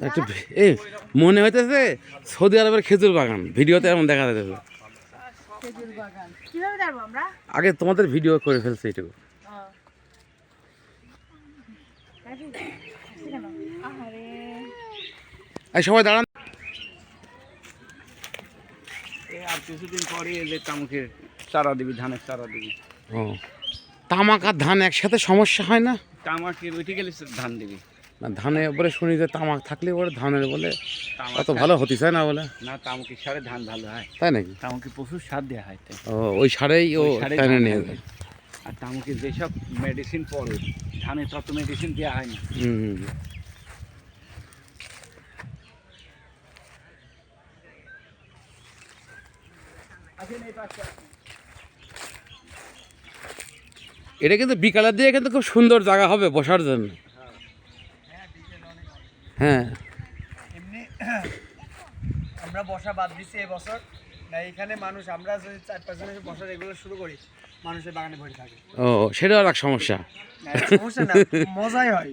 একটু এই মনে হইতেছে সৌদি আরবের খেজুর বাগান, ভিডিওতে এমন দেখা যাচ্ছে। আগে তোমাদের ভিডিও করে ফেলছে এটুকু। এই সবাই দাঁড়ান। আর কিছুদিন পরে এলে তামুকের চারা দিবি, ধানের চারা দিবি। ও, তামাক আর ধান একসাথে সমস্যা হয় না? তামাকের উঠে গেলে ধান দিবি না, ধানের উপরে শুনি যে তামাক থাকলে পরে ধানের বলে তামাক অত ভালো হতে চায় না বলে। না, তামুকের সারে ধান ভালো হয়। তাই নাকি? তামুকে প্রচুর সার দেওয়া হয় তাই। ও, ওই সারেই ও টেনে নিয়ে যায়। আর তামুকে যেসব মেডিসিন পড়ে, ধানে তত মেডিসিন দেওয়া হয় না। হুম। এটা কিন্তু বিকালের দিয়ে কিন্তু খুব সুন্দর জায়গা হবে বসার জন্য। হ্যাঁ, এমনি আমরা বসা বাদ দিচ্ছি এবছর না, এখানে মানুষ আমরা যদি 4-5 জন এসে বসা রেগুলার শুরু করি, মানুষের বাগানে ভরে থাকে। ও সেটাও আর এক সমস্যা। সমস্যা না, মজাই হয়।